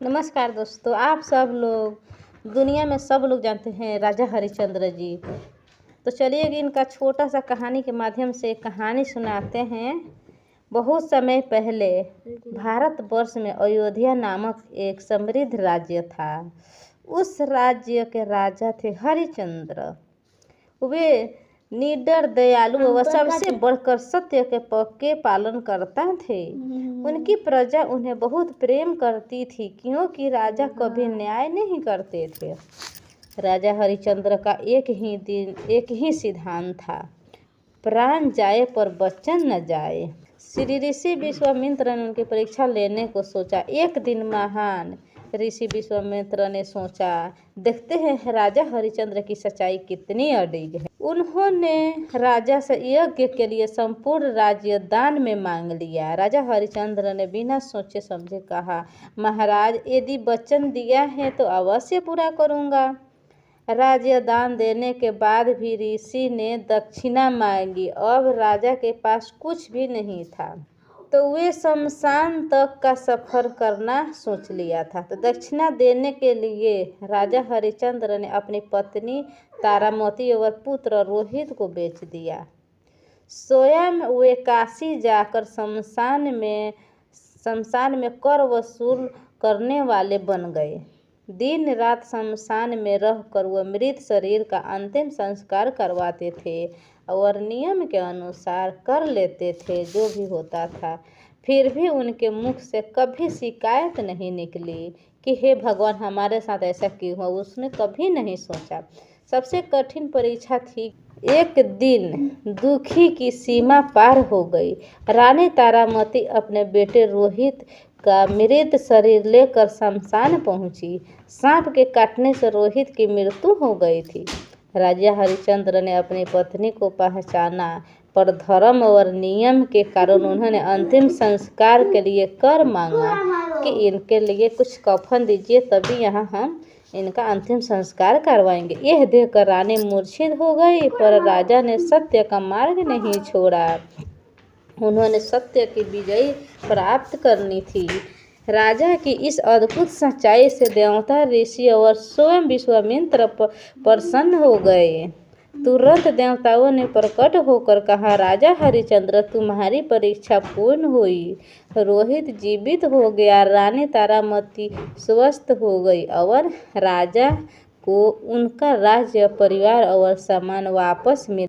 नमस्कार दोस्तों, आप सब लोग दुनिया में सब लोग जानते हैं राजा हरिश्चंद्र जी। तो चलिए कि इनका छोटा सा कहानी के माध्यम से एक कहानी सुनाते हैं। बहुत समय पहले भारतवर्ष में अयोध्या नामक एक समृद्ध राज्य था। उस राज्य के राजा थे हरिश्चंद्र। वे निडर, दयालु और सबसे बढ़कर सत्य के पक्के पालन करता थे। उनकी प्रजा उन्हें बहुत प्रेम करती थी, क्योंकि राजा कभी न्याय नहीं करते थे। राजा हरिश्चंद्र का एक ही सिद्धांत था, प्राण जाए पर वचन न जाए। श्री ऋषि विश्वामित्र ने उनकी परीक्षा लेने को सोचा। एक दिन महान ऋषि विश्वामित्र ने सोचा, देखते हैं राजा हरिश्चंद्र की सच्चाई कितनी अडिग है। उन्होंने राजा से यज्ञ के लिए संपूर्ण राज्य दान में मांग लिया। राजा हरिश्चंद्र ने बिना सोचे समझे कहा, महाराज, यदि वचन दिया है तो अवश्य पूरा करूँगा। राज्य दान देने के बाद भी ऋषि ने दक्षिणा मांगी। अब राजा के पास कुछ भी नहीं था, तो वे शमशान तक का सफर करना सोच लिया था। तो दक्षिणा देने के लिए राजा हरिश्चंद्र ने अपनी पत्नी तारामती और पुत्र रोहित को बेच दिया। स्वयं वे काशी जाकर शमशान में कर वसूल करने वाले बन गए। दिन रात शमशान में रहकर वह मृत शरीर का अंतिम संस्कार करवाते थे और नियम के अनुसार कर लेते थे जो भी होता था। फिर भी उनके मुख से कभी शिकायत नहीं निकली कि हे भगवान, हमारे साथ ऐसा क्यों हुआ। उसने कभी नहीं सोचा। सबसे कठिन परीक्षा थी। एक दिन दुखी की सीमा पार हो गई। रानी तारामती अपने बेटे रोहित का मृत शरीर लेकर शमशान पहुंची। सांप के काटने से रोहित की मृत्यु हो गई थी। राजा हरिश्चंद्र ने अपनी पत्नी को पहचाना, पर धर्म और नियम के कारण उन्होंने अंतिम संस्कार के लिए कर मांगा कि इनके लिए कुछ कफन दीजिए, तभी यहाँ हम इनका अंतिम संस्कार करवाएंगे। यह देखकर रानी मूर्छित हो गई, पर राजा ने सत्य का मार्ग नहीं छोड़ा। उन्होंने सत्य की विजय प्राप्त करनी थी। राजा की इस अद्भुत सच्चाई से देवता, ऋषि और स्वयं विश्वामित्र प्रसन्न हो गए। तुरंत देवताओं ने प्रकट होकर कहा, राजा हरिश्चंद्र, तुम्हारी परीक्षा पूर्ण हुई। रोहित जीवित हो गया, रानी तारामती स्वस्थ हो गई और राजा को उनका राज्य, परिवार और सामान वापस मिल